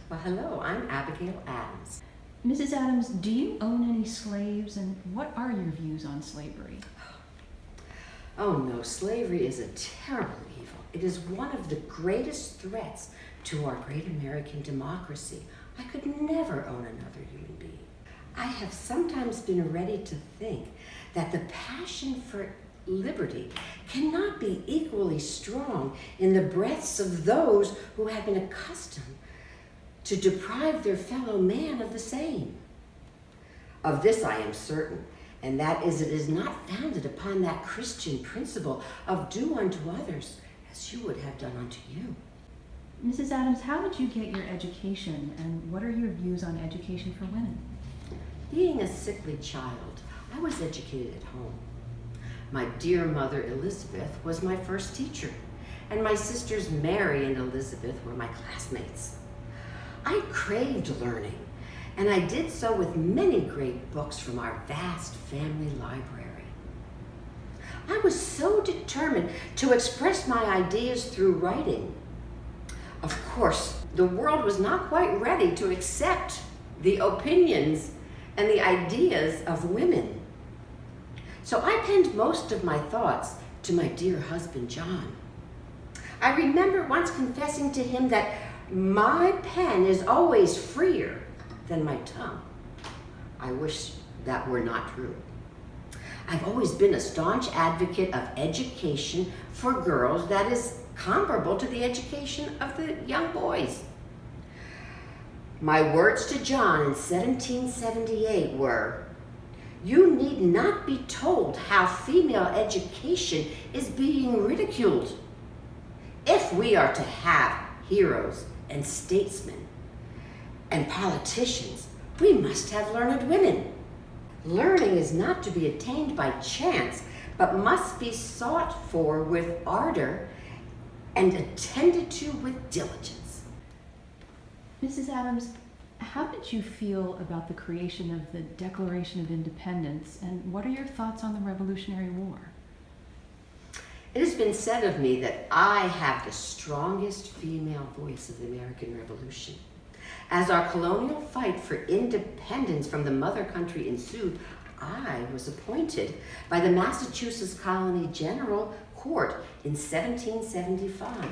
Well, hello, I'm Abigail Adams. Mrs. Adams, do you own any slaves, and what are your views on slavery? Oh no, slavery is a terrible evil. It is one of the greatest threats to our great American democracy. I could never own another human being. I have sometimes been ready to think that the passion for liberty cannot be equally strong in the breasts of those who have been accustomed to deprive their fellow man of the same. Of this I am certain, and that is, it is not founded upon that Christian principle of do unto others as you would have done unto you. Mrs. Adams, how did you get your education, and what are your views on education for women? Being a sickly child, I was educated at home. My dear mother Elizabeth was my first teacher, and my sisters Mary and Elizabeth were my classmates. I craved learning, and I did so with many great books from our vast family library. I was so determined to express my ideas through writing. Of course, the world was not quite ready to accept the opinions and the ideas of women. So I penned most of my thoughts to my dear husband, John. I remember once confessing to him that my pen is always freer than my tongue. I wish that were not true. I've always been a staunch advocate of education for girls that is comparable to the education of the young boys. My words to John in 1778 were, "You need not be told how female education is being ridiculed. If we are to have heroes and statesmen and politicians, we must have learned women. Learning is not to be attained by chance, but must be sought for with ardor and attended to with diligence." Mrs. Adams, how did you feel about the creation of the Declaration of Independence, and what are your thoughts on the Revolutionary War? It has been said of me that I have the strongest female voice of the American Revolution. As our colonial fight for independence from the mother country ensued, I was appointed by the Massachusetts Colony General Court in 1775,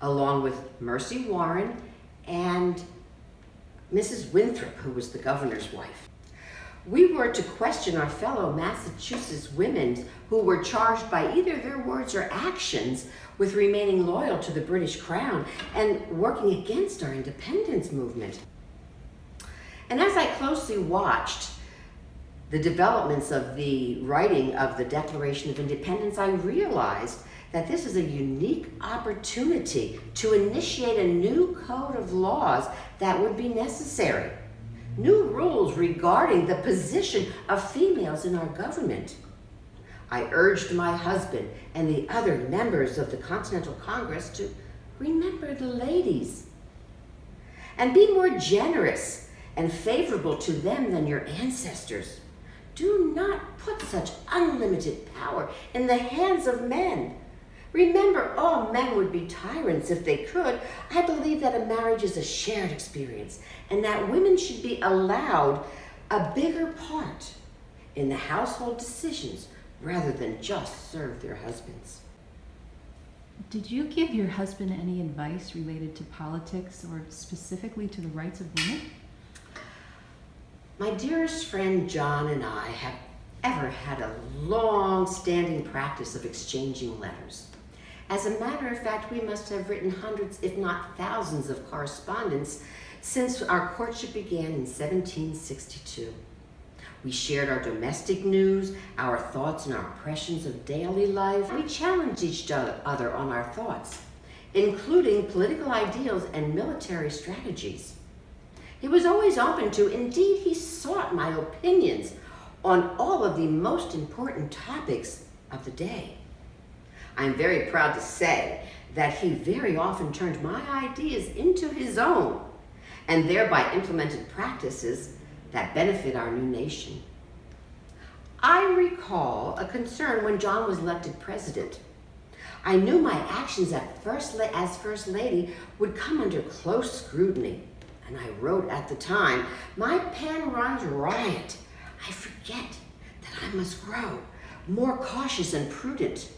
along with Mercy Warren and Mrs. Winthrop, who was the governor's wife. We were to question our fellow Massachusetts women who were charged by either their words or actions with remaining loyal to the British Crown and working against our independence movement. And as I closely watched the developments of the writing of the Declaration of Independence, I realized that this is a unique opportunity to initiate a new code of laws that would be necessary. New rules regarding the position of females in our government. I urged my husband and the other members of the Continental Congress to remember the ladies and be more generous and favorable to them than your ancestors. Do not put such unlimited power in the hands of men. Remember, all men would be tyrants if they could. I believe that a marriage is a shared experience and that women should be allowed a bigger part in the household decisions rather than just serve their husbands. Did you give your husband any advice related to politics or specifically to the rights of women? My dearest friend John and I have ever had a long-standing practice of exchanging letters. As a matter of fact, we must have written hundreds, if not thousands, of correspondence since our courtship began in 1762. We shared our domestic news, our thoughts and our impressions of daily life. We challenged each other on our thoughts, including political ideals and military strategies. He was always open to, indeed he sought my opinions on all of the most important topics of the day. I'm very proud to say that he very often turned my ideas into his own and thereby implemented practices that benefit our new nation. I recall a concern when John was elected president. I knew my actions as First Lady would come under close scrutiny. And I wrote at the time, "My pen runs riot. I forget that I must grow more cautious and prudent.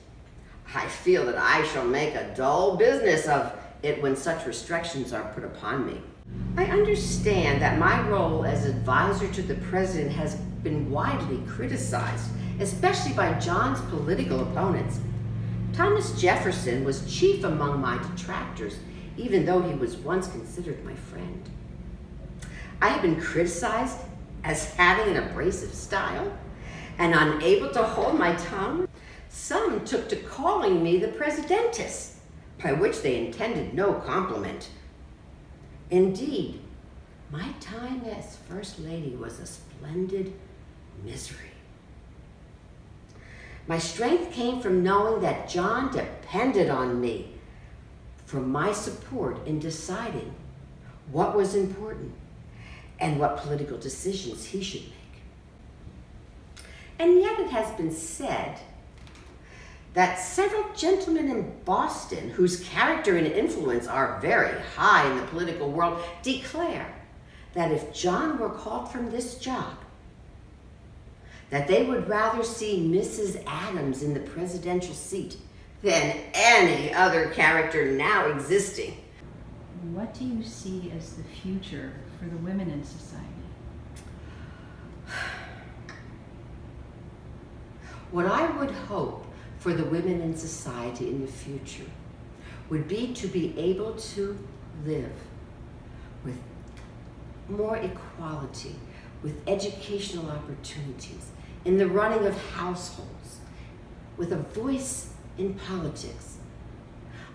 I feel that I shall make a dull business of it when such restrictions are put upon me." I understand that my role as advisor to the president has been widely criticized, especially by John's political opponents. Thomas Jefferson was chief among my detractors, even though he was once considered my friend. I have been criticized as having an abrasive style and unable to hold my tongue. Some took to calling me the presidentess, by which they intended no compliment. Indeed, my time as First Lady was a splendid misery. My strength came from knowing that John depended on me for my support in deciding what was important and what political decisions he should make. And yet it has been said that several gentlemen in Boston, whose character and influence are very high in the political world, declare that if John were called from this job, that they would rather see Mrs. Adams in the presidential seat than any other character now existing. What do you see as the future for the women in society? What I would hope for the women in society in the future would be to be able to live with more equality, with educational opportunities, in the running of households, with a voice in politics.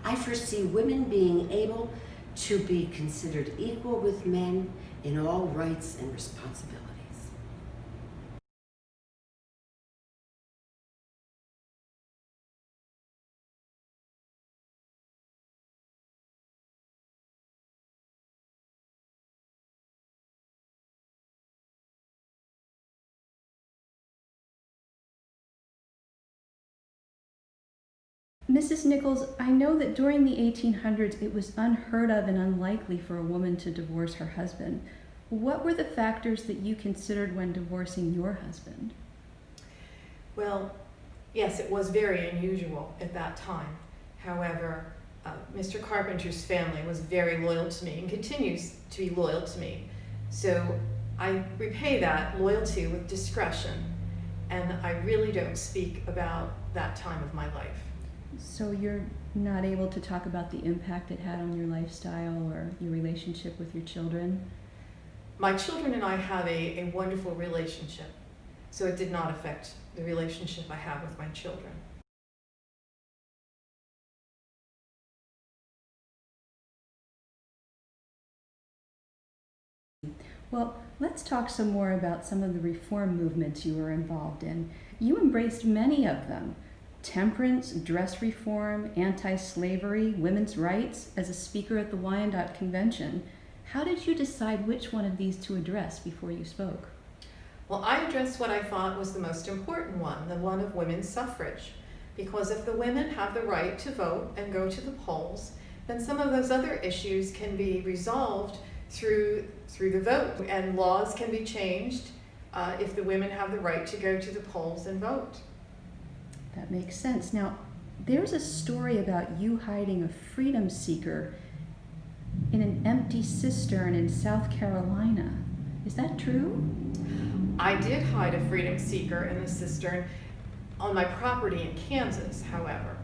I foresee women being able to be considered equal with men in all rights and responsibilities. Mrs. Nichols, I know that during the 1800s it was unheard of and unlikely for a woman to divorce her husband. What were the factors that you considered when divorcing your husband? Well, yes, it was very unusual at that time. However, Mr. Carpenter's family was very loyal to me and continues to be loyal to me. So I repay that loyalty with discretion, and I really don't speak about that time of my life. So you're not able to talk about the impact it had on your lifestyle or your relationship with your children? My children and I have a wonderful relationship, so it did not affect the relationship I have with my children. Well, let's talk some more about some of the reform movements you were involved in. You embraced many of them: temperance, dress reform, anti-slavery, women's rights, as a speaker at the Wyandotte Convention. How did you decide which one of these to address before you spoke? Well, I addressed what I thought was the most important one, the one of women's suffrage. Because if the women have the right to vote and go to the polls, then some of those other issues can be resolved through the vote, and laws can be changed if the women have the right to go to the polls and vote. That makes sense. Now, there's a story about you hiding a freedom seeker in an empty cistern in South Carolina. Is that true? I did hide a freedom seeker in the cistern on my property in Kansas, however.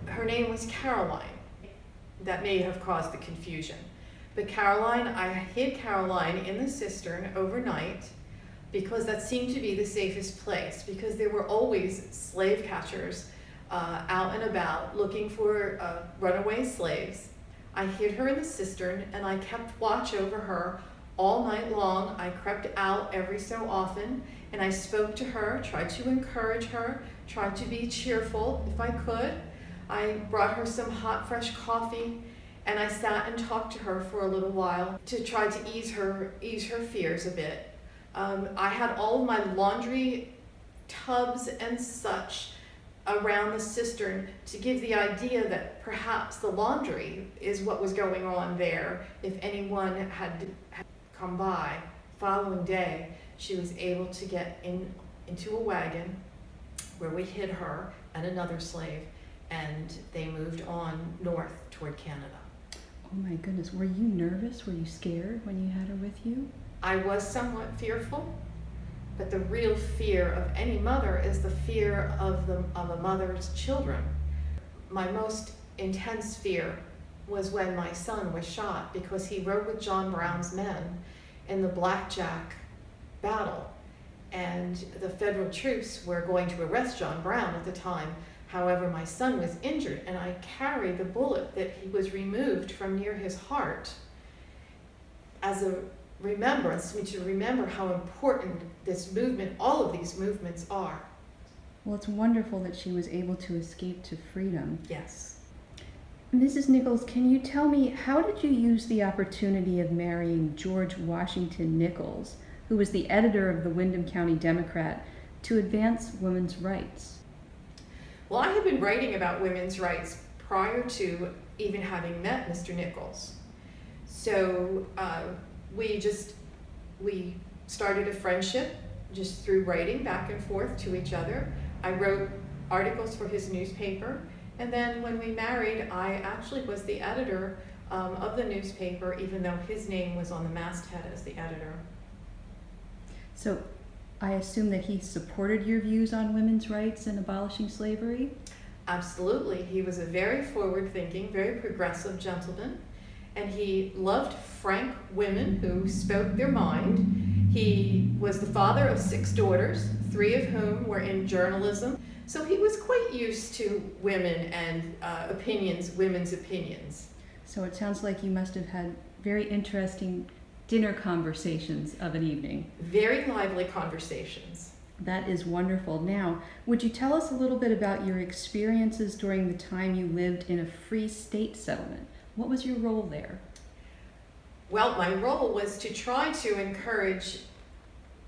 Her name was Caroline. That may have caused the confusion. But Caroline, I hid Caroline in the cistern overnight because that seemed to be the safest place, because there were always slave catchers out and about looking for runaway slaves. I hid her in the cistern and I kept watch over her all night long. I crept out every so often and I spoke to her, tried to encourage her, tried to be cheerful if I could. I brought her some hot, fresh coffee, and I sat and talked to her for a little while to try to ease her fears a bit. I had all of my laundry tubs and such around the cistern to give the idea that perhaps the laundry is what was going on there. If anyone had come by following day, she was able to get into a wagon where we hid her and another slave, and they moved on north toward Canada. Oh my goodness, were you nervous? Were you scared when you had her with you? I was somewhat fearful, but the real fear of any mother is the fear of a mother's children. My most intense fear was when my son was shot, because he rode with John Brown's men in the Blackjack battle, and the federal troops were going to arrest John Brown at the time. However, my son was injured, and I carried the bullet that he was removed from near his heart as a remembrance, to remember how important this movement, all of these movements are. Well, it's wonderful that she was able to escape to freedom. Yes. Mrs. Nichols, can you tell me, how did you use the opportunity of marrying George Washington Nichols, who was the editor of the Windham County Democrat, to advance women's rights? Well, I had been writing about women's rights prior to even having met Mr. Nichols. So we started a friendship just through writing back and forth to each other. I wrote articles for his newspaper, and then when we married, I actually was the editor of the newspaper, even though his name was on the masthead as the editor. So I assume that he supported your views on women's rights and abolishing slavery? Absolutely. He was a very forward-thinking, very progressive gentleman, and he loved frank women who spoke their mind. He was the father of 6 daughters, 3 of whom were in journalism. So he was quite used to women and women's opinions. So it sounds like you must have had very interesting dinner conversations of an evening. Very lively conversations. That is wonderful. Now, would you tell us a little bit about your experiences during the time you lived in a free state settlement? What was your role there? Well, my role was to try to encourage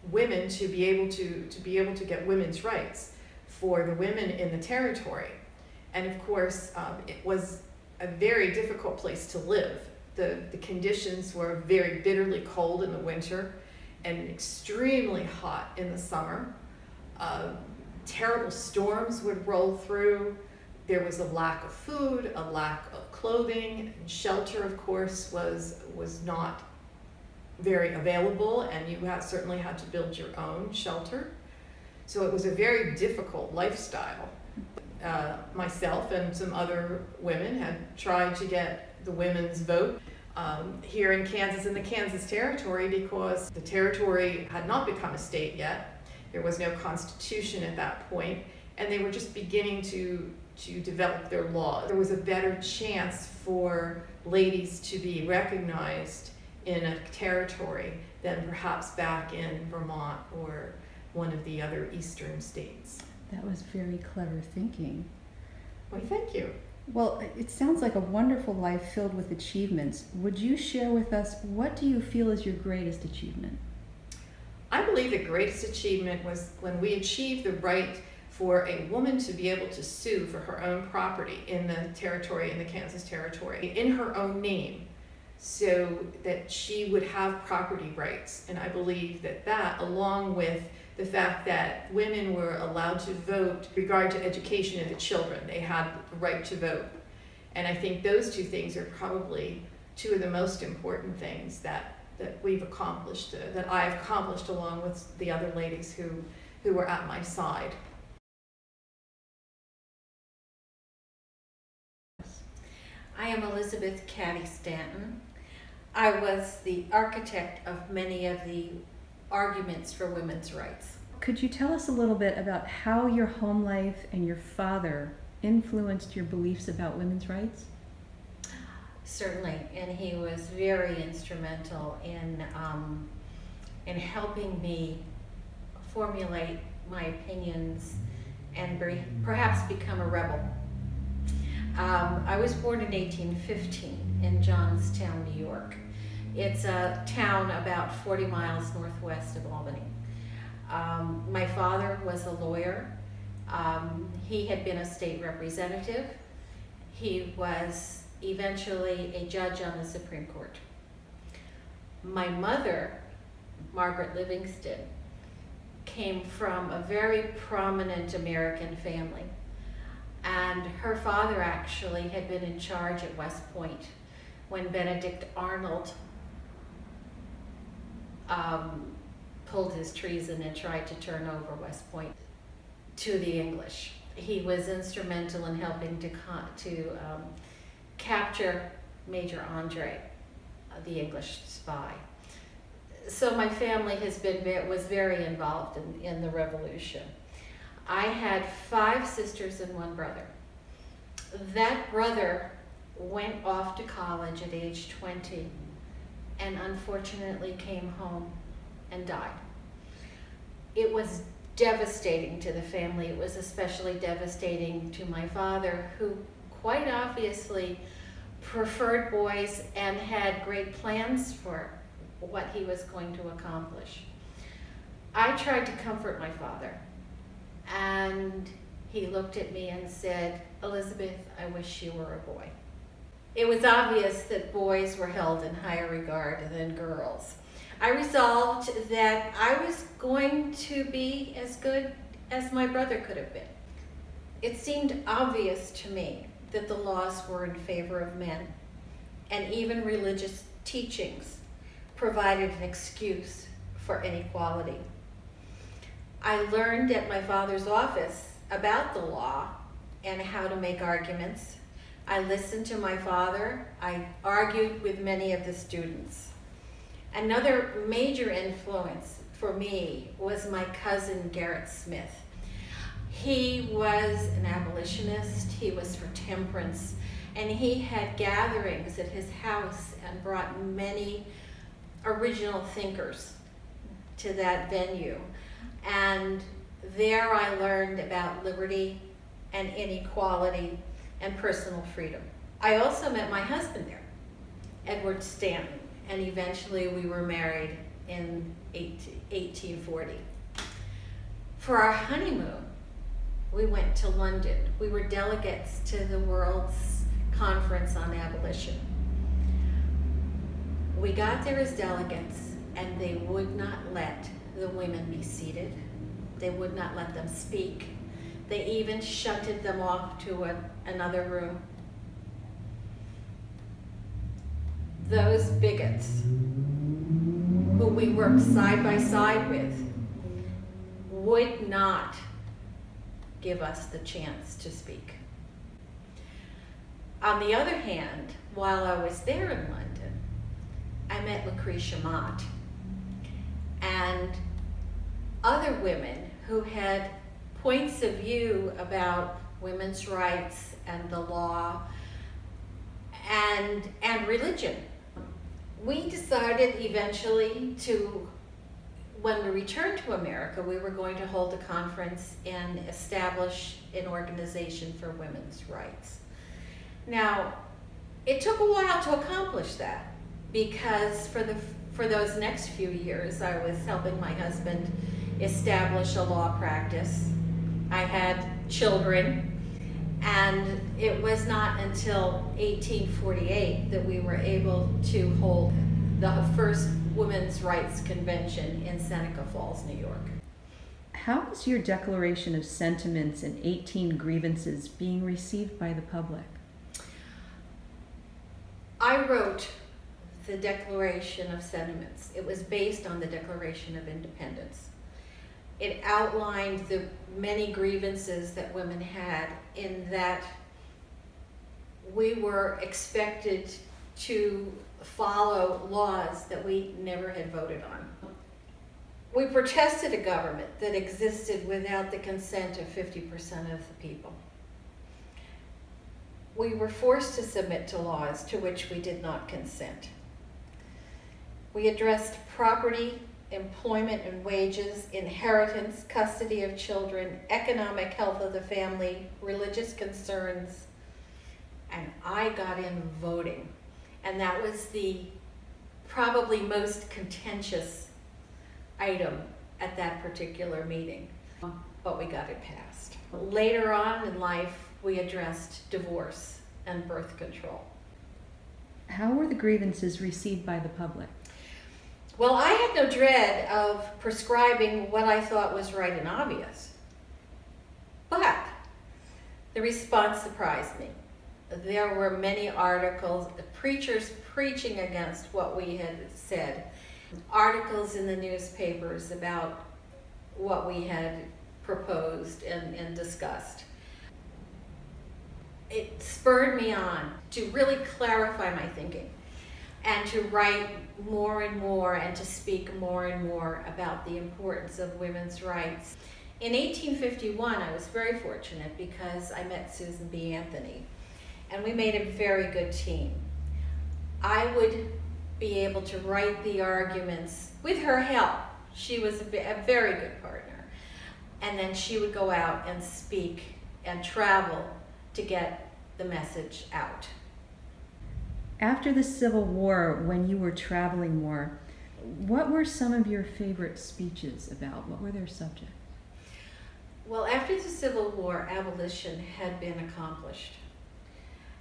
women to be able to get women's rights for the women in the territory. And of course, it was a very difficult place to live. The conditions were very bitterly cold in the winter and extremely hot in the summer. Terrible storms would roll through. There was a lack of food, a lack of clothing, and shelter, of course, was not very available, and you certainly had to build your own shelter. So it was a very difficult lifestyle. Myself and some other women had tried to get the women's vote here in Kansas, in the Kansas Territory, because the territory had not become a state yet. There was no constitution at that point, and they were just beginning to develop their laws. There was a better chance for ladies to be recognized in a territory than perhaps back in Vermont or one of the other eastern states. That was very clever thinking. Well, thank you. Well, it sounds like a wonderful life filled with achievements. Would you share with us, what do you feel is your greatest achievement? I believe the greatest achievement was when we achieved the right for a woman to be able to sue for her own property in the territory, in the Kansas Territory, in her own name, so that she would have property rights. And I believe that along with the fact that women were allowed to vote with regard to education of the children, they had the right to vote. And I think those 2 things are probably 2 of the most important things that we've accomplished, that I've accomplished along with the other ladies who were at my side. I am Elizabeth Cady Stanton. I was the architect of many of the arguments for women's rights. Could you tell us a little bit about how your home life and your father influenced your beliefs about women's rights? Certainly, and he was very instrumental in helping me formulate my opinions and perhaps become a rebel. I was born in 1815 in Johnstown, New York. It's a town about 40 miles northwest of Albany. My father was a lawyer. He had been a state representative. He was eventually a judge on the Supreme Court. My mother, Margaret Livingston, came from a very prominent American family. And her father actually had been in charge at West Point when Benedict Arnold pulled his treason and tried to turn over West Point to the English. He was instrumental in helping to capture Major Andre, the English spy. So my family was very involved in the Revolution. I had 5 sisters and 1 brother. That brother went off to college at age 20 and unfortunately came home and died. It was devastating to the family. It was especially devastating to my father, who quite obviously preferred boys and had great plans for what he was going to accomplish. I tried to comfort my father, and he looked at me and said, "Elizabeth, I wish you were a boy." It was obvious that boys were held in higher regard than girls. I resolved that I was going to be as good as my brother could have been. It seemed obvious to me that the laws were in favor of men, and even religious teachings provided an excuse for inequality. I learned at my father's office about the law and how to make arguments. I listened to my father. I argued with many of the students. Another major influence for me was my cousin Garrett Smith. He was an abolitionist, he was for temperance, and he had gatherings at his house and brought many original thinkers to that venue. And there I learned about liberty and inequality and personal freedom. I also met my husband there, Edward Stanton, and eventually we were married in 1840. For our honeymoon, we went to London. We were delegates to the World's Conference on Abolition. We got there as delegates, and they would not let the women be seated. They would not let them speak. They even shunted them off to another room. Those bigots, who we worked side by side with, would not give us the chance to speak. On the other hand, while I was there in London, I met Lucretia Mott and other women who had points of view about women's rights and the law and religion. We decided eventually when we returned to America, we were going to hold a conference and establish an organization for women's rights. Now, it took a while to accomplish that, because for those next few years, I was helping my husband establish a law practice. I had children, and it was not until 1848 that we were able to hold the first Women's Rights Convention in Seneca Falls, New York. How is your Declaration of Sentiments and 18 Grievances being received by the public? I wrote the Declaration of Sentiments. It was based on the Declaration of Independence. It outlined the many grievances that women had, in that we were expected to follow laws that we never had voted on. We protested a government that existed without the consent of 50% of the people. We were forced to submit to laws to which we did not consent. We addressed property, employment and wages, inheritance, custody of children, economic health of the family, religious concerns, and I got in voting. And that was the probably most contentious item at that particular meeting. but we got it passed. Later on in life, we addressed divorce and birth control. How were the grievances received by the public? Well, I had no dread of prescribing what I thought was right and obvious. But the response surprised me. There were many articles, preachers preaching against what we had said, articles in the newspapers about what we had proposed and discussed. It spurred me on to really clarify my thinking and to write more and more and to speak more and more about the importance of women's rights. In 1851, I was very fortunate because I met Susan B. Anthony, and we made a very good team. I would be able to write the arguments with her help. She was a very good partner. And then she would go out and speak and travel to get the message out. After the Civil War, when you were traveling more, what were some of your favorite speeches about? What were their subjects? Well, after the Civil War, abolition had been accomplished.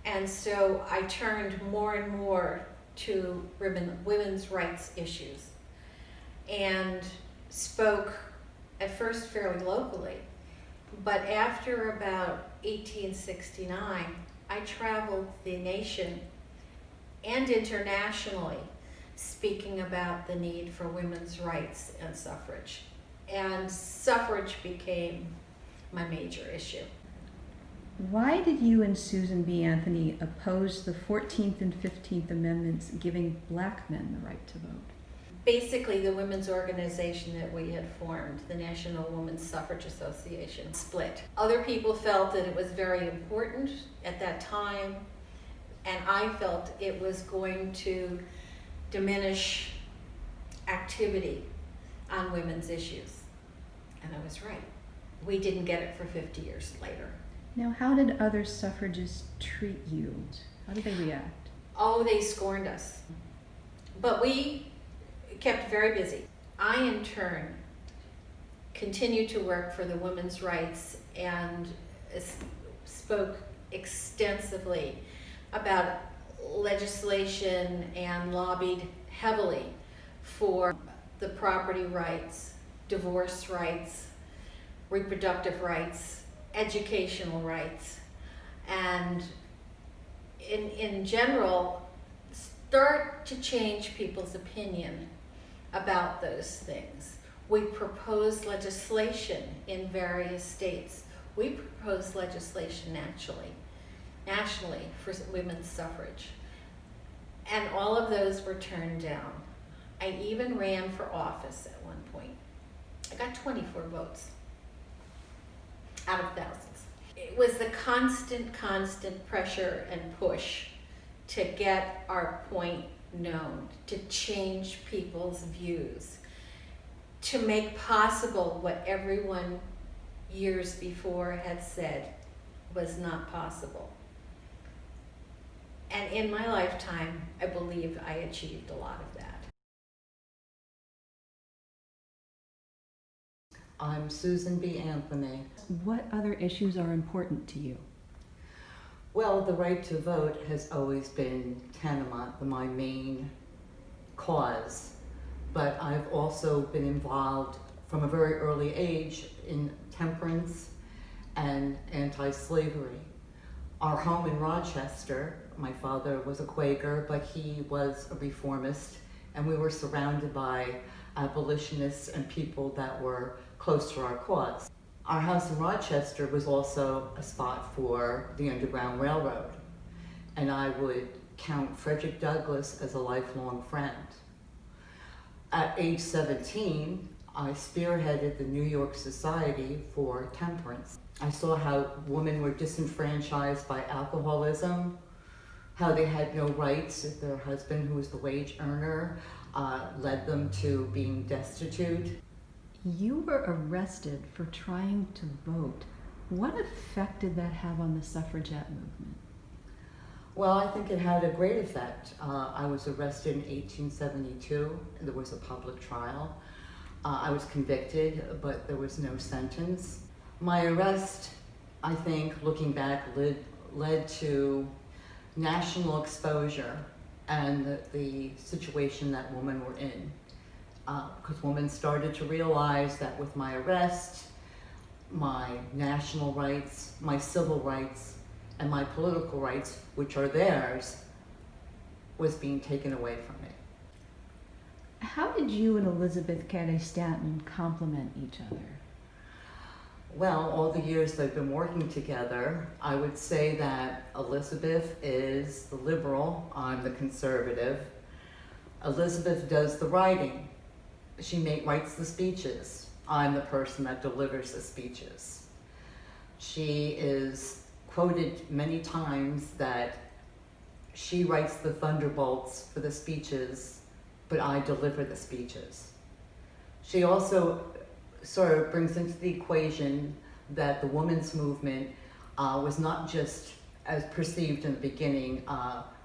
And so I turned more and more to women's rights issues and spoke at first fairly locally. But after about 1869, I traveled the nation and internationally speaking about the need for women's rights and suffrage. And suffrage became my major issue. Why did you and Susan B. Anthony oppose the 14th and 15th Amendments giving black men the right to vote? Basically, the women's organization that we had formed, the National Women's Suffrage Association, split. Other people felt that it was very important at that time, and I felt it was going to diminish activity on women's issues. And I was right. We didn't get it for 50 years later. Now, how did other suffragists treat you? How did they react? Oh, they scorned us. But we kept very busy. I, in turn, continued to work for the women's rights and spoke extensively about legislation and lobbied heavily for the property rights, divorce rights, reproductive rights, educational rights, and in general, start to change people's opinion about those things. We proposed legislation in various states. We proposed legislation nationally for women's suffrage. And all of those were turned down. I even ran for office at one point. I got 24 votes out of thousands. It was the constant pressure and push to get our point known, to change people's views, to make possible what everyone years before had said was not possible. And in my lifetime, I believe I achieved a lot of that. I'm Susan B. Anthony. What other issues are important to you? Well, the right to vote has always been tantamount to my main cause, but I've also been involved from a very early age in temperance and anti-slavery. Our home in Rochester, my father was a Quaker, but he was a reformist, and we were surrounded by abolitionists and people that were close to our cause. Our house in Rochester was also a spot for the Underground Railroad, and I would count Frederick Douglass as a lifelong friend. At age 17, I spearheaded the New York Society for Temperance. I saw how women were disenfranchised by alcoholism, how they had no rights if their husband, who was the wage earner, led them to being destitute. You were arrested for trying to vote. What effect did that have on the suffragette movement? Well, I think it had a great effect. I was arrested in 1872, and there was a public trial. I was convicted, but there was no sentence. My arrest, I think, looking back, led to national exposure and the situation that women were in. Because women started to realize that with my arrest, my national rights, my civil rights, and my political rights, which are theirs, was being taken away from me. How did you and Elizabeth Cady Stanton complement each other? Well, all the years they've been working together, I would say that Elizabeth is the liberal, I'm the conservative. Elizabeth does the writing. She writes the speeches. I'm the person that delivers the speeches. She is quoted many times that she writes the thunderbolts for the speeches, but I deliver the speeches. She also sort of brings into the equation that the women's movement was not just, as perceived in the beginning,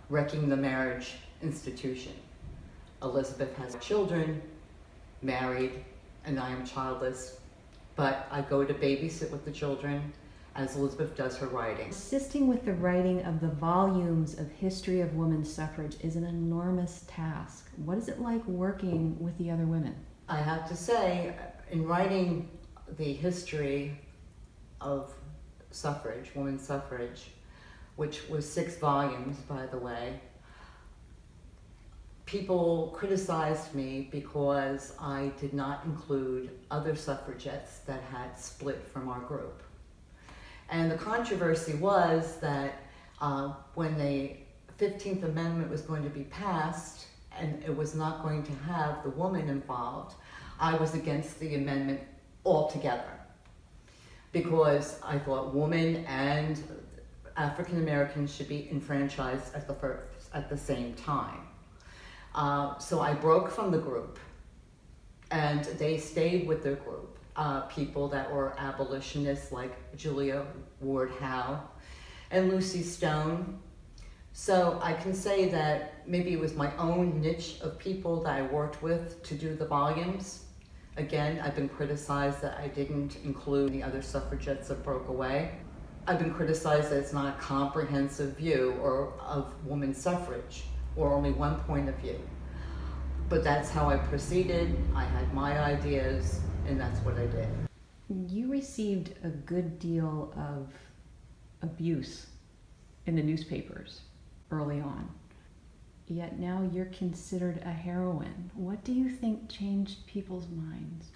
wrecking the marriage institution. Elizabeth has children, married, and I am childless, but I go to babysit with the children as Elizabeth does her writing. Assisting with the writing of the volumes of History of Women's Suffrage is an enormous task. What is it like working with the other women? I have to say, in writing the history of suffrage, women's suffrage, which was 6 volumes, by the way, people criticized me because I did not include other suffragettes that had split from our group. And the controversy was that when the 15th Amendment was going to be passed and it was not going to have the woman involved, I was against the amendment altogether because I thought women and African Americans should be enfranchised at the same time. So I broke from the group, and they stayed with their group. People that were abolitionists like Julia Ward Howe and Lucy Stone. So I can say that maybe it was my own niche of people that I worked with to do the volumes. Again, I've been criticized that I didn't include the other suffragettes that broke away. I've been criticized that it's not a comprehensive view of women's suffrage, or only one point of view. But that's how I proceeded. I had my ideas, and that's what I did. You received a good deal of abuse in the newspapers early on, yet now you're considered a heroine. What do you think changed people's minds?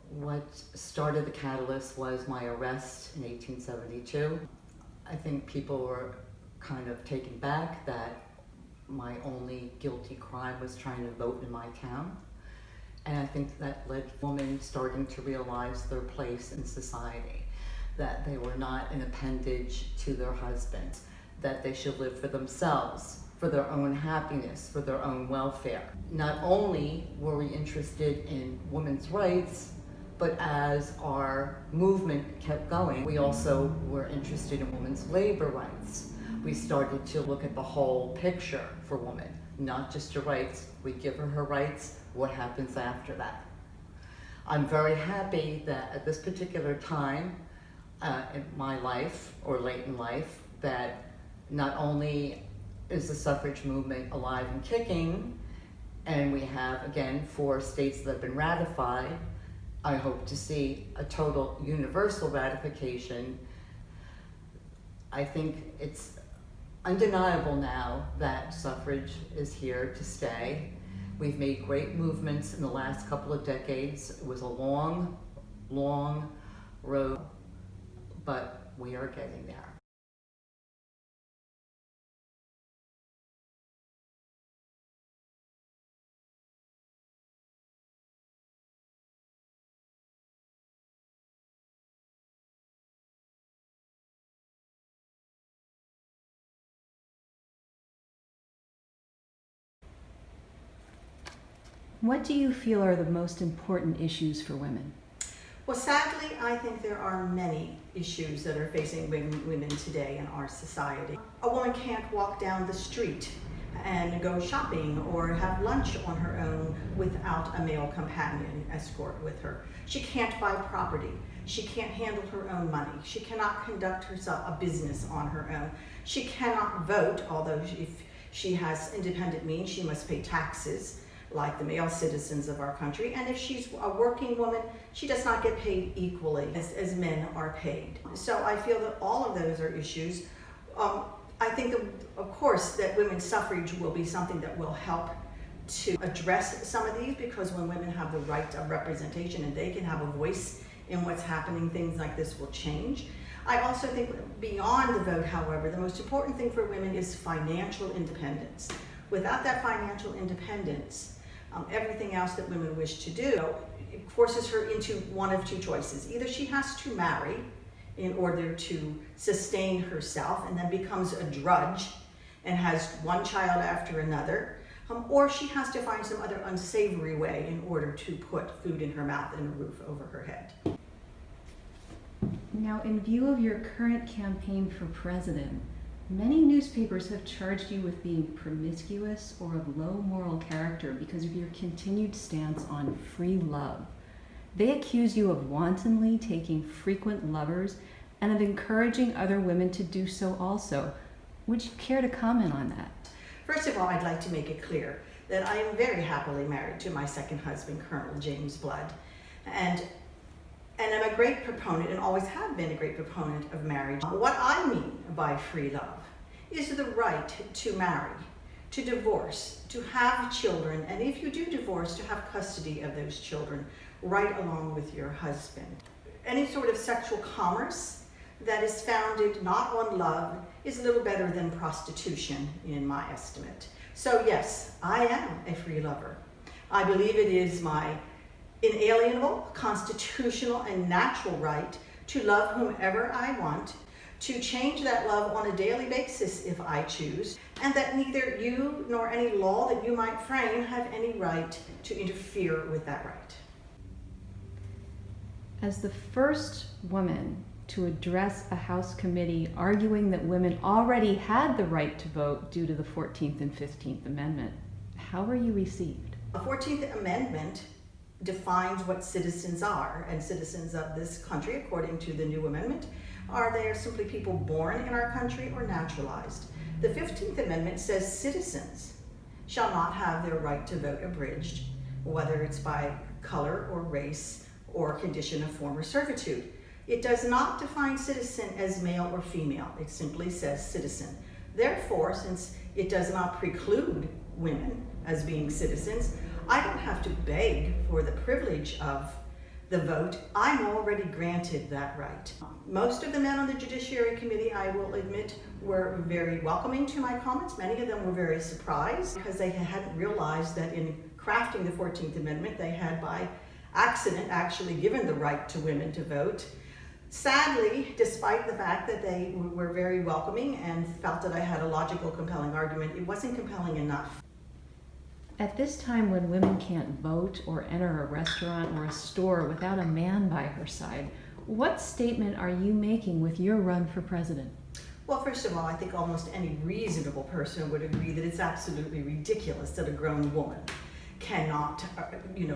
What started the catalyst was my arrest in 1872. I think people were kind of taken back that my only guilty crime was trying to vote in my town. And I think that led women starting to realize their place in society, that they were not an appendage to their husbands, that they should live for themselves, for their own happiness, for their own welfare. Not only were we interested in women's rights, but as our movement kept going, we also were interested in women's labor rights. We started to look at the whole picture for women, not just her rights. We give her rights, what happens after that? I'm very happy that at this particular time in my life, or late in life, that not only is the suffrage movement alive and kicking, and we have, again, 4 states that have been ratified. I hope to see a total universal ratification. I think it's undeniable now that suffrage is here to stay. We've made great movements in the last couple of decades. It was a long, long road, but we are getting there. What do you feel are the most important issues for women? Well, sadly, I think there are many issues that are facing women today in our society. A woman can't walk down the street and go shopping or have lunch on her own without a male companion escort with her. She can't buy property. She can't handle her own money. She cannot conduct herself a business on her own. She cannot vote, although if she has independent means, she must pay taxes like the male citizens of our country. And if she's a working woman, she does not get paid equally as men are paid. So I feel that all of those are issues. I think, that, of course, that women's suffrage will be something that will help to address some of these, because when women have the right of representation and they can have a voice in what's happening, things like this will change. I also think beyond the vote, however, the most important thing for women is financial independence. Without that financial independence, everything else that women wish to do, it forces her into one of two choices. Either she has to marry in order to sustain herself and then becomes a drudge and has one child after another, or she has to find some other unsavory way in order to put food in her mouth and a roof over her head. Now, in view of your current campaign for president, many newspapers have charged you with being promiscuous or of low moral character because of your continued stance on free love. They accuse you of wantonly taking frequent lovers and of encouraging other women to do so also. Would you care to comment on that? First of all, I'd like to make it clear that I am very happily married to my second husband, Colonel James Blood. And I'm a great proponent, and always have been a great proponent of marriage. What I mean by free love is the right to marry, to divorce, to have children, and if you do divorce, to have custody of those children right along with your husband. Any sort of sexual commerce that is founded not on love is little better than prostitution, in my estimate. So yes, I am a free lover. I believe it is my inalienable, constitutional, and natural right to love whomever I want, to change that love on a daily basis if I choose, and that neither you nor any law that you might frame have any right to interfere with that right. As the first woman to address a House committee arguing that women already had the right to vote due to the 14th and 15th Amendment, how were you received? The 14th Amendment defines what citizens are, and citizens of this country, according to the new amendment, they are simply people born in our country or naturalized. The 15th Amendment says citizens shall not have their right to vote abridged, whether it's by color or race or condition of former servitude. It does not define citizen as male or female. It simply says citizen. Therefore, since it does not preclude women as being citizens, I don't have to beg for the privilege of the vote. I'm already granted that right. Most of the men on the Judiciary Committee, I will admit, were very welcoming to my comments. Many of them were very surprised because they hadn't realized that in crafting the 14th Amendment, they had by accident actually given the right to women to vote. Sadly, despite the fact that they were very welcoming and felt that I had a logical, compelling argument, it wasn't compelling enough. At this time when women can't vote or enter a restaurant or a store without a man by her side, what statement are you making with your run for president? Well, first of all, I think almost any reasonable person would agree that it's absolutely ridiculous that a grown woman cannot,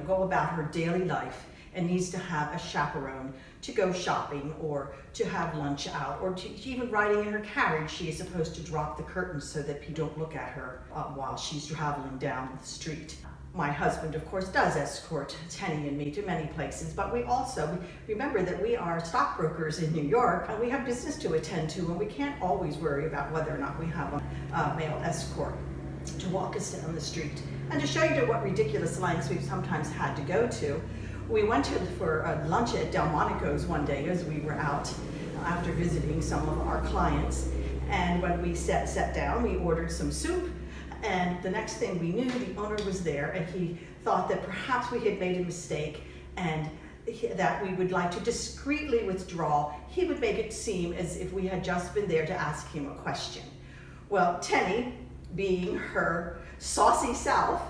go about her daily life and needs to have a chaperone to go shopping or to have lunch out, or to even riding in her carriage, she is supposed to drop the curtains so that people don't look at her while she's traveling down the street. My husband, of course, does escort Tenny and me to many places, but we also remember that we are stockbrokers in New York and we have business to attend to, and we can't always worry about whether or not we have a male escort to walk us down the street. And to show you what ridiculous lengths we've sometimes had to go to, we went for lunch at Delmonico's one day as we were out after visiting some of our clients. And when we sat down, we ordered some soup. And the next thing we knew, the owner was there, and he thought that perhaps we had made a mistake and that we would like to discreetly withdraw. He would make it seem as if we had just been there to ask him a question. Well, Tenny, being her saucy self,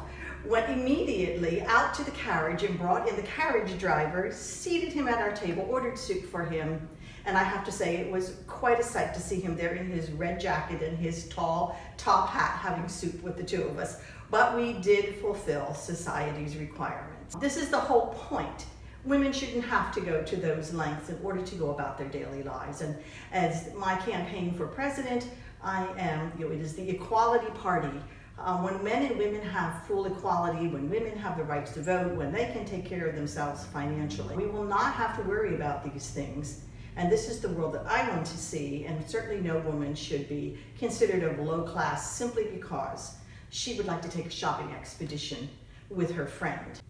went immediately out to the carriage and brought in the carriage driver, seated him at our table, ordered soup for him, And I have to say, it was quite a sight to see him there in his red jacket and his tall top hat having soup with the two of us. But we did fulfill society's requirements. This is the whole point. Women shouldn't have to go to those lengths in order to go about their daily lives. And as my campaign for president, it is the equality party. When men and women have full equality, when women have the rights to vote, when they can take care of themselves financially, we will not have to worry about these things. And this is the world that I want to see, and certainly no woman should be considered of low class simply because she would like to take a shopping expedition with her friend.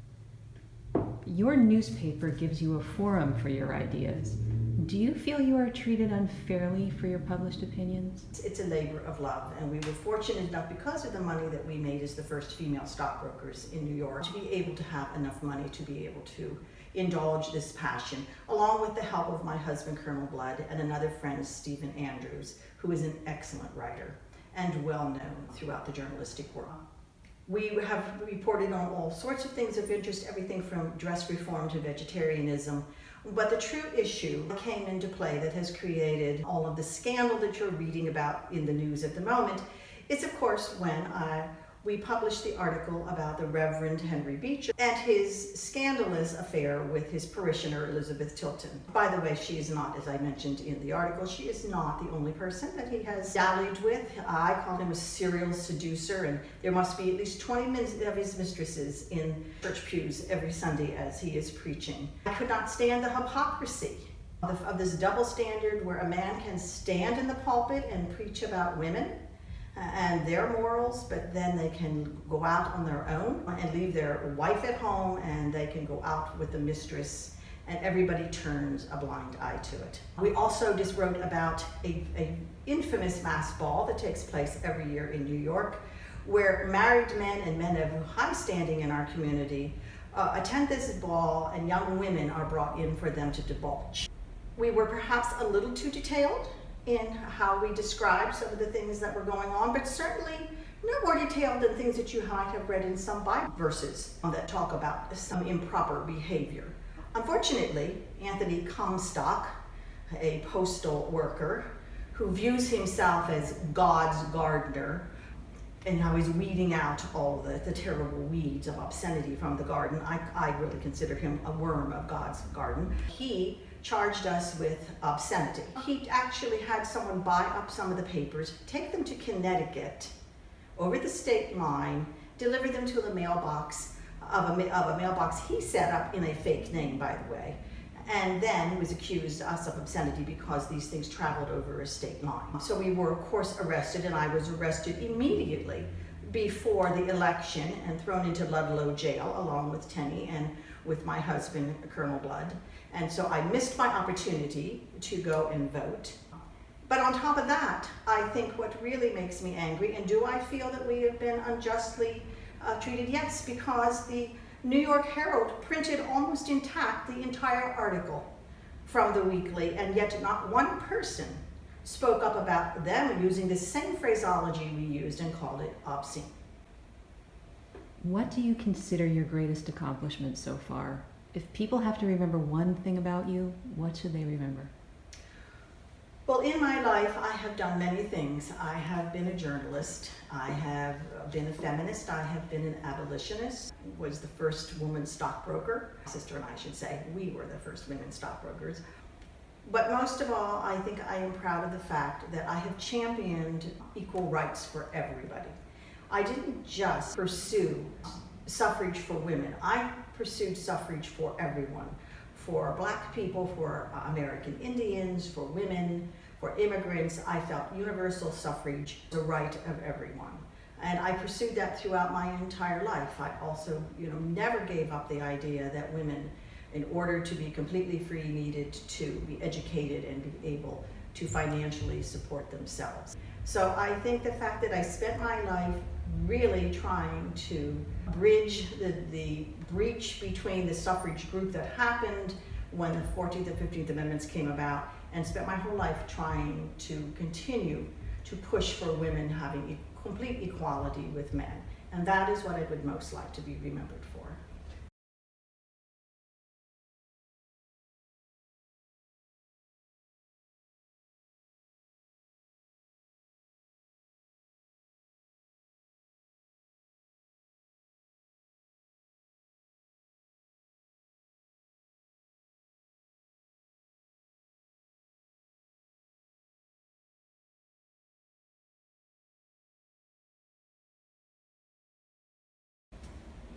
Your newspaper gives you a forum for your ideas. Do you feel you are treated unfairly for your published opinions? It's a labor of love, and we were fortunate enough, because of the money that we made as the first female stockbrokers in New York, to be able to have enough money to be able to indulge this passion, along with the help of my husband, Colonel Blood, and another friend, Stephen Andrews, who is an excellent writer and well known throughout the journalistic world. We have reported on all sorts of things of interest, everything from dress reform to vegetarianism. But the true issue came into play that has created all of the scandal that you're reading about in the news at the moment. It's, of course, when we published the article about the Reverend Henry Beecher and his scandalous affair with his parishioner, Elizabeth Tilton. By the way, she is not, as I mentioned in the article, she is not the only person that he has dallied with. I call him a serial seducer, and there must be at least 20 of his mistresses in church pews every Sunday as he is preaching. I could not stand the hypocrisy of this double standard where a man can stand in the pulpit and preach about women and their morals, but then they can go out on their own and leave their wife at home, and they can go out with the mistress, and everybody turns a blind eye to it. We also just wrote about a infamous mass ball that takes place every year in New York, where married men and men of high standing in our community attend this ball, and young women are brought in for them to debauch. We were perhaps a little too detailed in how we describe some of the things that were going on, but certainly no more detailed than things that you might have read in some Bible verses that talk about some improper behavior. Unfortunately, Anthony Comstock, a postal worker who views himself as God's gardener, and how he's weeding out all the terrible weeds of obscenity from the garden. I really consider him a worm of God's garden. He charged us with obscenity. He actually had someone buy up some of the papers, take them to Connecticut, over the state line, deliver them to the mailbox of a mailbox he set up in a fake name, by the way. And then he was accused us of obscenity because these things traveled over a state line. So we were, of course, arrested, and I was arrested immediately before the election and thrown into Ludlow jail along with Tenny and with my husband, Colonel Blood. And so I missed my opportunity to go and vote. But on top of that, I think what really makes me angry, and do I feel that we have been unjustly treated? Yes, because the New York Herald printed almost intact the entire article from the weekly, and yet not one person spoke up about them using the same phraseology we used and called it obscene. What do you consider your greatest accomplishment so far? If people have to remember one thing about you, what should they remember? Well, in my life, I have done many things. I have been a journalist. I have been a feminist. I have been an abolitionist. Was the first woman stockbroker. My sister and I should say, we were the first women stockbrokers. But most of all, I think I am proud of the fact that I have championed equal rights for everybody. I didn't just pursue suffrage for women. I pursued suffrage for everyone. For Black people, for American Indians, for women, for immigrants. I felt universal suffrage was a right of everyone. And I pursued that throughout my entire life. I also, never gave up the idea that women, in order to be completely free, needed to be educated and be able to financially support themselves. So I think the fact that I spent my life really trying to bridge the breach between the suffrage group that happened when the 14th and 15th Amendments came about, and spent my whole life trying to continue to push for women having complete equality with men. And that is what I would most like to be remembered for.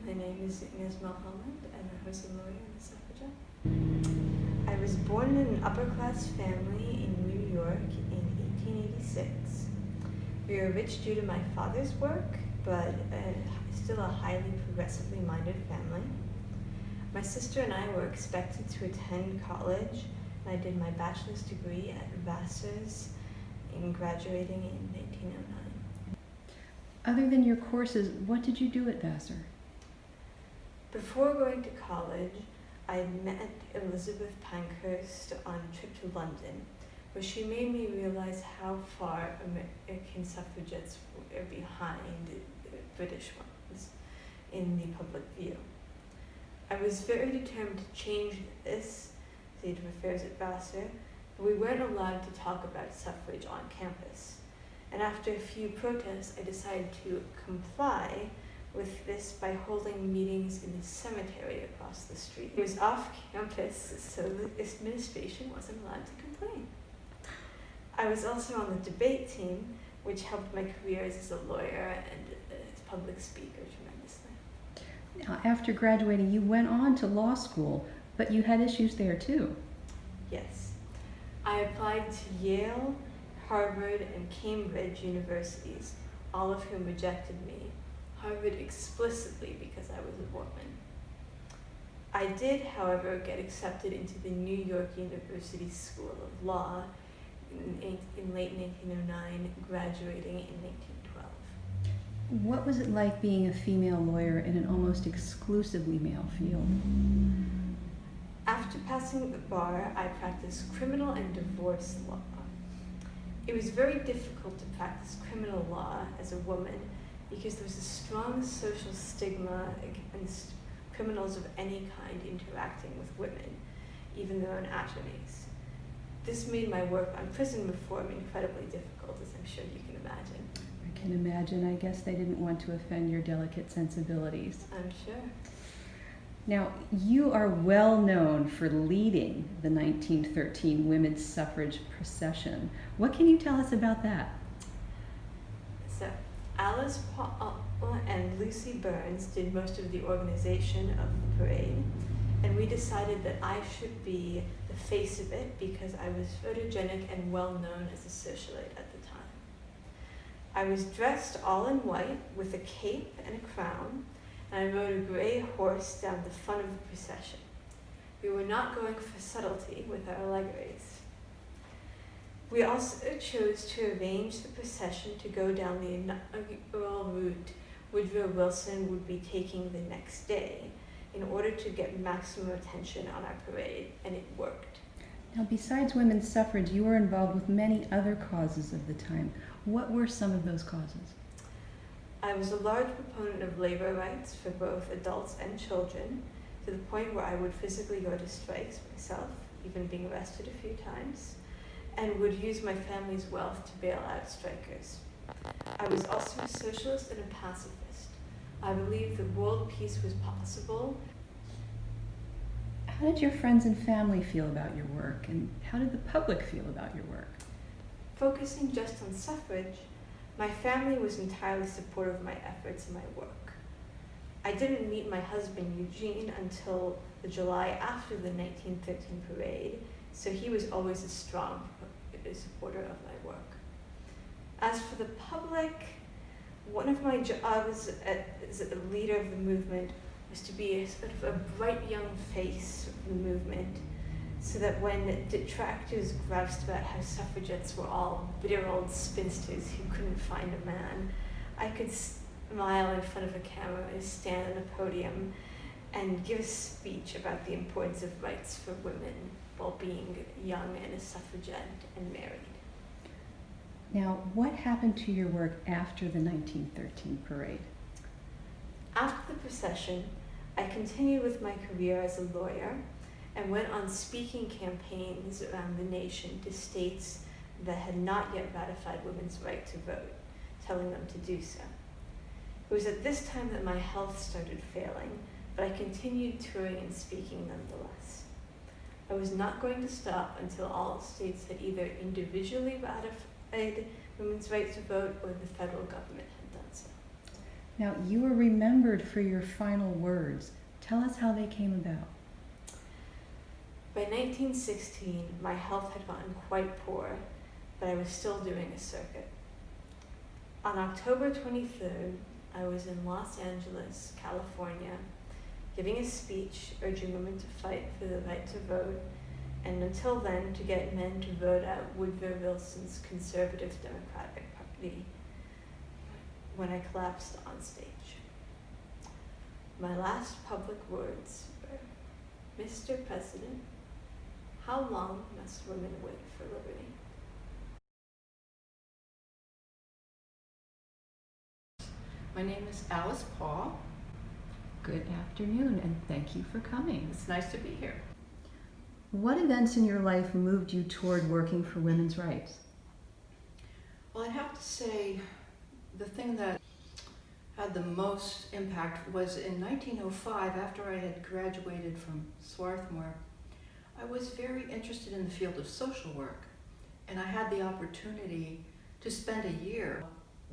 My name is Inez Milholland, and I was a lawyer and a suffragette. I was born in an upper-class family in New York in 1886. We were rich due to my father's work, but still a highly progressively minded family. My sister and I were expected to attend college, and I did my bachelor's degree at Vassar's in graduating in 1909. Other than your courses, what did you do at Vassar? Before going to college, I met Elizabeth Pankhurst on a trip to London, where she made me realize how far American suffragettes were behind the British ones in the public view. I was very determined to change this, state of affairs at Vassar, but we weren't allowed to talk about suffrage on campus. And after a few protests, I decided to comply with this by holding meetings in the cemetery across the street. It was off campus, so the administration wasn't allowed to complain. I was also on the debate team, which helped my career as a lawyer and as a public speaker tremendously. Now, after graduating, you went on to law school, but you had issues there too. Yes. I applied to Yale, Harvard, and Cambridge universities, all of whom rejected me. Harvard explicitly because I was a woman. I did, however, get accepted into the New York University School of Law in late 1909, graduating in 1912. What was it like being a female lawyer in an almost exclusively male field? After passing the bar, I practiced criminal and divorce law. It was very difficult to practice criminal law as a woman because there was a strong social stigma against criminals of any kind interacting with women, even their own attorneys. This made my work on prison reform incredibly difficult, as I'm sure you can imagine. I can imagine. I guess they didn't want to offend your delicate sensibilities. I'm sure. Now, you are well known for leading the 1913 women's suffrage procession. What can you tell us about that? So, Alice Paul and Lucy Burns did most of the organization of the parade, and we decided that I should be the face of it because I was photogenic and well known as a socialite at the time. I was dressed all in white with a cape and a crown, and I rode a gray horse down the front of the procession. We were not going for subtlety with our allegories. We also chose to arrange the procession to go down the inaugural route Woodrow Wilson would be taking the next day in order to get maximum attention on our parade, and it worked. Now, besides women's suffrage, you were involved with many other causes of the time. What were some of those causes? I was a large proponent of labor rights for both adults and children, to the point where I would physically go to strikes myself, even being arrested a few times, and would use my family's wealth to bail out strikers. I was also a socialist and a pacifist. I believed that world peace was possible. How did your friends and family feel about your work, and how did the public feel about your work? Focusing just on suffrage, my family was entirely supportive of my efforts and my work. I didn't meet my husband Eugene until the July after the 1913 parade, so he was always a strong supporter of my work. As for the public, one of my jobs as a leader of the movement was to be a sort of a bright young face of the movement, so that when detractors groused about how suffragettes were all bitter old spinsters who couldn't find a man, I could smile in front of a camera and stand on a podium and give a speech about the importance of rights for women while being young and a suffragette and married. Now, what happened to your work after the 1913 parade? After the procession, I continued with my career as a lawyer and went on speaking campaigns around the nation to states that had not yet ratified women's right to vote, telling them to do so. It was at this time that my health started failing, but I continued touring and speaking nonetheless. I was not going to stop until all states had either individually ratified women's right to vote or the federal government had done so. Now, you were remembered for your final words. Tell us how they came about. By 1916, my health had gotten quite poor, but I was still doing a circuit. On October 23rd, I was in Los Angeles, California, giving a speech urging women to fight for the right to vote, and until then to get men to vote out Woodrow Wilson's conservative Democratic Party, when I collapsed on stage. My last public words were, "Mr. President, how long must women wait for liberty?" My name is Alice Paul. Good afternoon, and thank you for coming. It's nice to be here. What events in your life moved you toward working for women's rights? Well, I'd have to say the thing that had the most impact was in 1905, after I had graduated from Swarthmore. I was very interested in the field of social work, and I had the opportunity to spend a year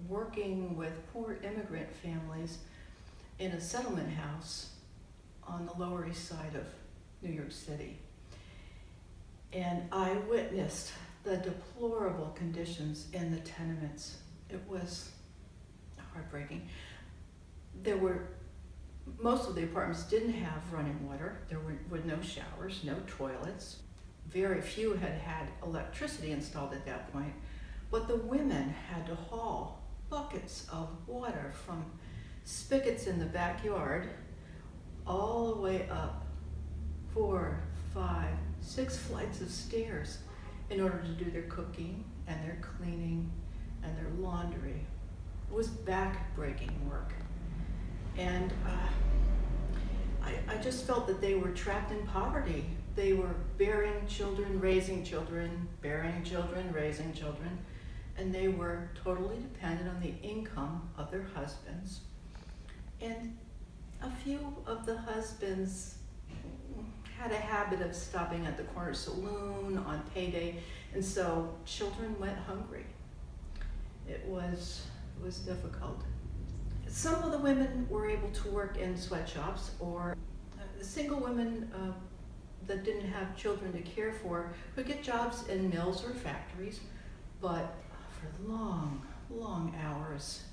working with poor immigrant families in a settlement house on the Lower East Side of New York City. And I witnessed the deplorable conditions in the tenements. It was heartbreaking. Most of the apartments didn't have running water. There were no showers, no toilets. Very few had electricity installed at that point. But the women had to haul buckets of water from spigots in the backyard all the way up 4, 5, 6 flights of stairs in order to do their cooking and their cleaning and their laundry. It was back-breaking work. And I just felt that they were trapped in poverty. They were bearing children, raising children, bearing children, raising children, and they were totally dependent on the income of their husbands. And a few of the husbands had a habit of stopping at the corner saloon on payday, and so children went hungry. It was difficult. Some of the women were able to work in sweatshops, or the single women that didn't have children to care for would get jobs in mills or factories, but for long, long hours,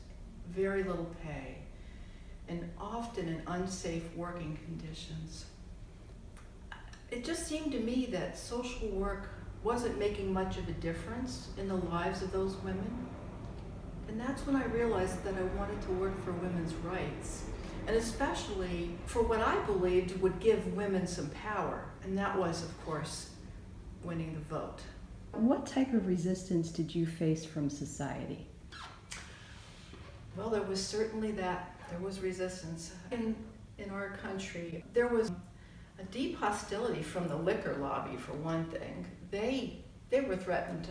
very little pay, and often in unsafe working conditions. It just seemed to me that social work wasn't making much of a difference in the lives of those women. And that's when I realized that I wanted to work for women's rights, and especially for what I believed would give women some power, and that was, of course, winning the vote. What type of resistance did you face from society? Well, there was certainly that. There was resistance. In our country, there was a deep hostility from the liquor lobby, for one thing. They were threatened,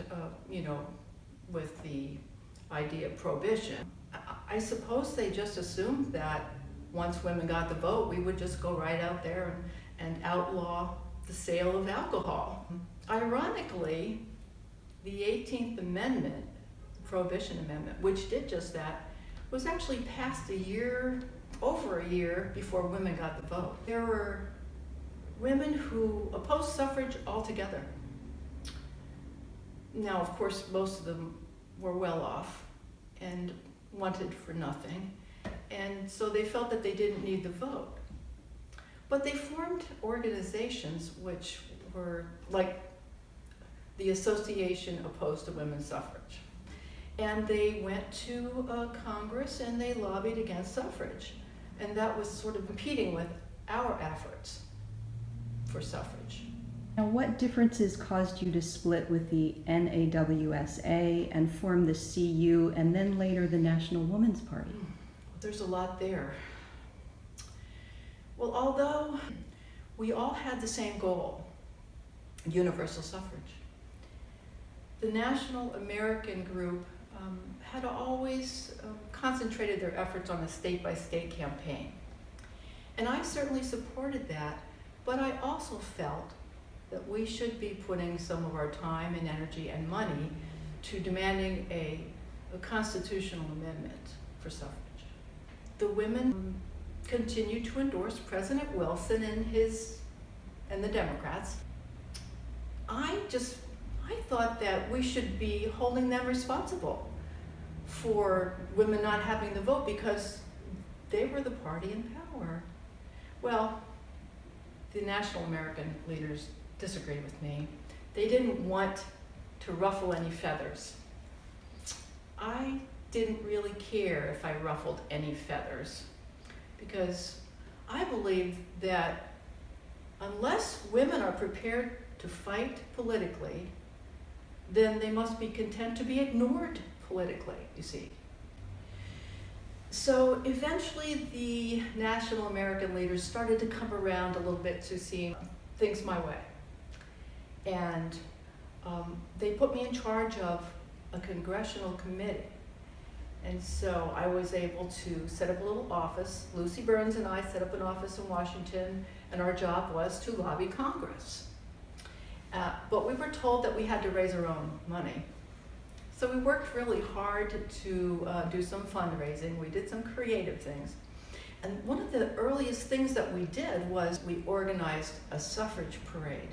with the idea of prohibition. I suppose they just assumed that once women got the vote, we would just go right out there and outlaw the sale of alcohol. Ironically, the 18th Amendment, the Prohibition Amendment, which did just that, was actually passed over a year before women got the vote. There were women who opposed suffrage altogether. Now, of course, most of them were well off and wanted for nothing, and so they felt that they didn't need the vote. But they formed organizations which were like the Association Opposed to Women's Suffrage. And they went to Congress and they lobbied against suffrage. And that was sort of competing with our efforts for suffrage. Now, what differences caused you to split with the NAWSA and form the CU and then later the National Woman's Party? There's a lot there. Well, although we all had the same goal, universal suffrage, the National American group had always concentrated their efforts on a state-by-state campaign. And I certainly supported that, but I also felt that we should be putting some of our time and energy and money to demanding a constitutional amendment for suffrage. the women continued to endorse President Wilson and the Democrats. I thought that we should be holding them responsible for women not having the vote because they were the party in power. Well, the National American leaders disagreed with me. They didn't want to ruffle any feathers. I didn't really care if I ruffled any feathers because I believe that unless women are prepared to fight politically, then they must be content to be ignored politically, you see. So eventually the National American leaders started to come around a little bit to seeing things my way. And they put me in charge of a congressional committee. And so I was able to set up a little office. Lucy Burns and I set up an office in Washington, and our job was to lobby Congress. But we were told that we had to raise our own money. So we worked really hard to do some fundraising. We did some creative things. And one of the earliest things that we did was we organized a suffrage parade.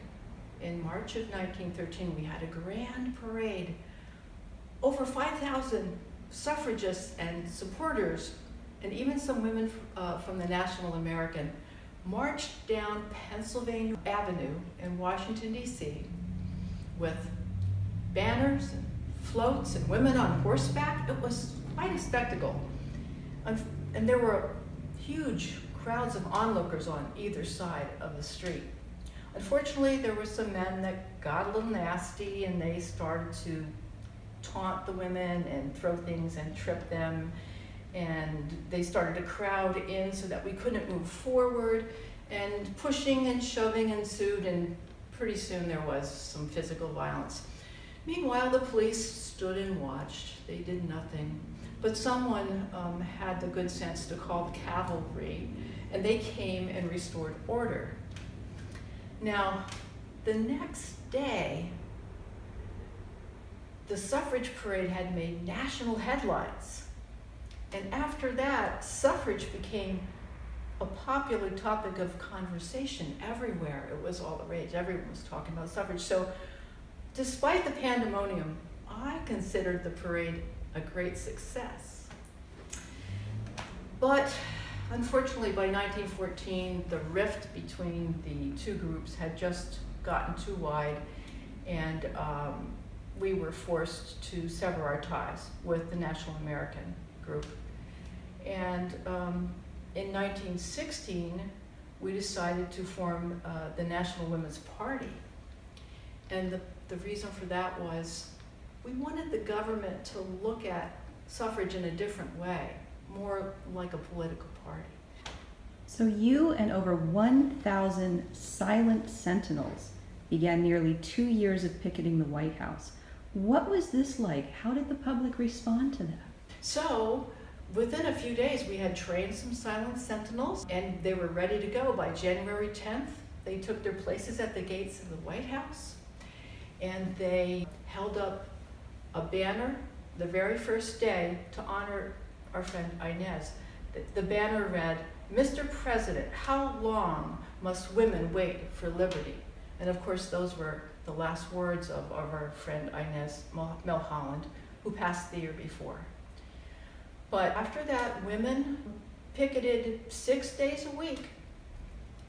In March of 1913, we had a grand parade. Over 5,000 suffragists and supporters, and even some women from the National American, marched down Pennsylvania Avenue in Washington, D.C. with banners and floats and women on horseback. It was quite a spectacle. And there were huge crowds of onlookers on either side of the street. Unfortunately, there were some men that got a little nasty and they started to taunt the women and throw things and trip them. And they started to crowd in so that we couldn't move forward, and pushing and shoving ensued, and pretty soon there was some physical violence. Meanwhile, the police stood and watched. They did nothing. But someone had the good sense to call the cavalry, and they came and restored order. Now, the next day, the suffrage parade had made national headlines. And after that, suffrage became a popular topic of conversation everywhere. It was all the rage. Everyone was talking about suffrage. So despite the pandemonium, I considered the parade a great success. But unfortunately, by 1914, the rift between the two groups had just gotten too wide, and we were forced to sever our ties with the National American group. And in 1916, we decided to form the National Women's Party. And the reason for that was we wanted the government to look at suffrage in a different way, more like a political party. So you and over 1,000 silent sentinels began nearly 2 years of picketing the White House. What was this like? How did the public respond to that? So within a few days, we had trained some silent sentinels, and they were ready to go. By January 10th, they took their places at the gates of the White House, and they held up a banner the very first day to honor our friend Inez. The banner read, "Mr. President, how long must women wait for liberty?" And of course, those were the last words of our friend Inez Milholland, who passed the year before. But after that, women picketed 6 days a week.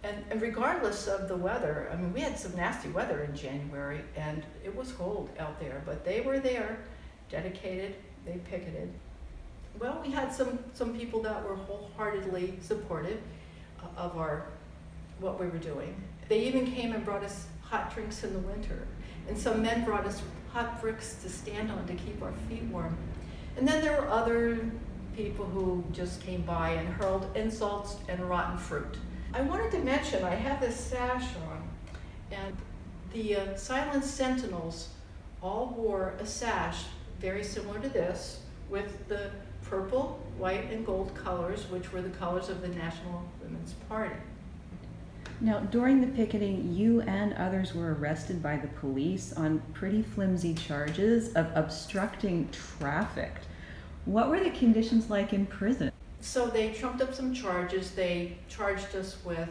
And regardless of the weather, I mean, we had some nasty weather in January, and it was cold out there, but they were there, dedicated, they picketed. Well, we had some people that were wholeheartedly supportive of what we were doing. They even came and brought us hot drinks in the winter. And some men brought us hot bricks to stand on to keep our feet warm. And then there were other people who just came by and hurled insults and rotten fruit. I wanted to mention, I have this sash on, and the silent sentinels all wore a sash very similar to this, with the purple, white, and gold colors, which were the colors of the National Women's Party. Now, during the picketing, you and others were arrested by the police on pretty flimsy charges of obstructing traffic. What were the conditions like in prison? So they trumped up some charges. They charged us with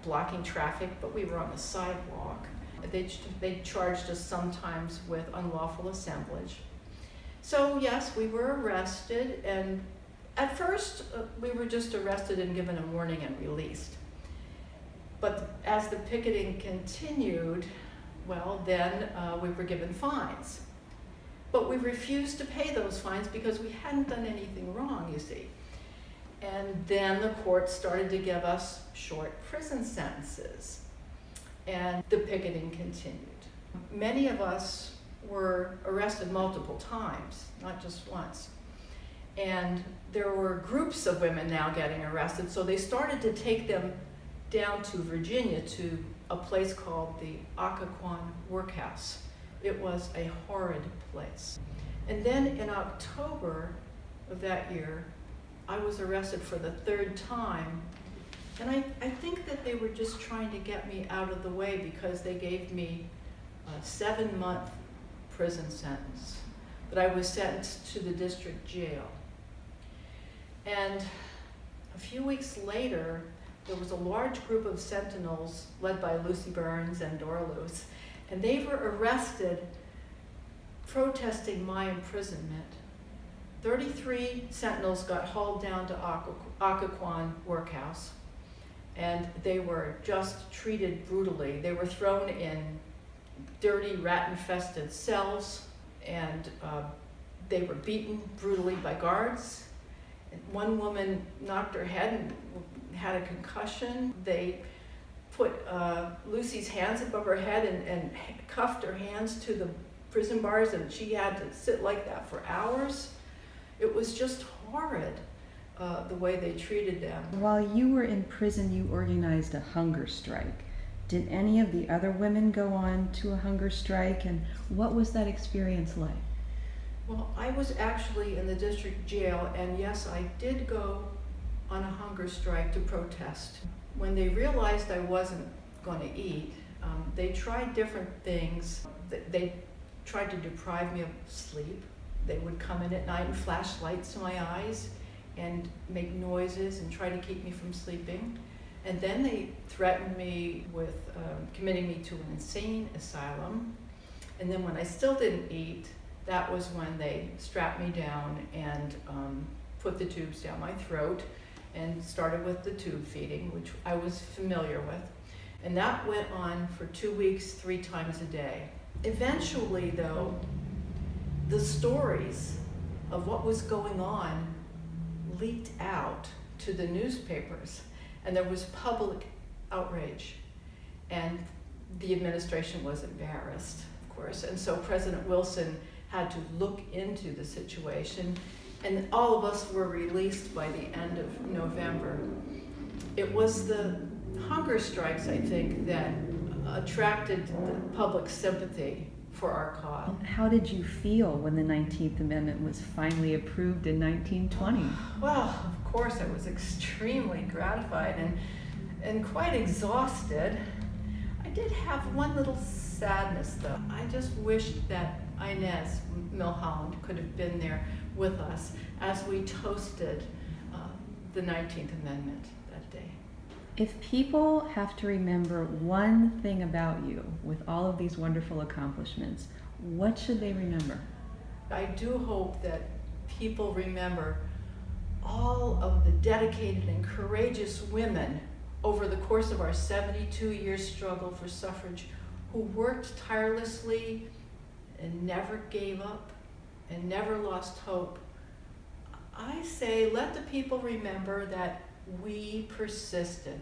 blocking traffic, but we were on the sidewalk. They charged us sometimes with unlawful assemblage. So yes, we were arrested, and at first we were just arrested and given a warning and released. But as the picketing continued, well, then we were given fines. But we refused to pay those fines because we hadn't done anything wrong, you see. And then the court started to give us short prison sentences, and the picketing continued. Many of us were arrested multiple times, not just once. And there were groups of women now getting arrested, so they started to take them down to Virginia to a place called the Occoquan Workhouse. It was a horrid place. And then in October of that year, I was arrested for the third time. And I think that they were just trying to get me out of the way because they gave me a 7-month prison sentence. But I was sentenced to the district jail. And a few weeks later, there was a large group of sentinels led by Lucy Burns and Dora Luce, and they were arrested protesting my imprisonment. 33 sentinels got hauled down to Occoquan Workhouse, and they were just treated brutally. They were thrown in dirty, rat-infested cells, and they were beaten brutally by guards. And one woman knocked her head and had a concussion. They put Lucy's hands above her head and cuffed her hands to the prison bars, and she had to sit like that for hours. It was just horrid, the way they treated them. While you were in prison, you organized a hunger strike. Did any of the other women go on to a hunger strike, and what was that experience like? Well, I was actually in the district jail, and yes, I did go on a hunger strike to protest. When they realized I wasn't going to eat, they tried different things. They tried to deprive me of sleep. They would come in at night and flash lights to my eyes and make noises and try to keep me from sleeping. And then they threatened me with committing me to an insane asylum. And then when I still didn't eat, that was when they strapped me down and put the tubes down my throat and started with the tube feeding, which I was familiar with. And that went on for 2 weeks, 3 times a day. Eventually, though, the stories of what was going on leaked out to the newspapers, and there was public outrage. And the administration was embarrassed, of course, and so President Wilson had to look into the situation, and all of us were released by the end of November. It was the hunger strikes, I think, that attracted the public sympathy for our cause. How did you feel when the 19th Amendment was finally approved in 1920? Well, of course, I was extremely gratified and quite exhausted. I did have one little sadness, though. I just wished that Inez Milholland could have been there with us as we toasted the 19th Amendment that day. If people have to remember one thing about you with all of these wonderful accomplishments, what should they remember? I do hope that people remember all of the dedicated and courageous women over the course of our 72-year struggle for suffrage who worked tirelessly and never gave up and never lost hope. I say, let the people remember that we persisted.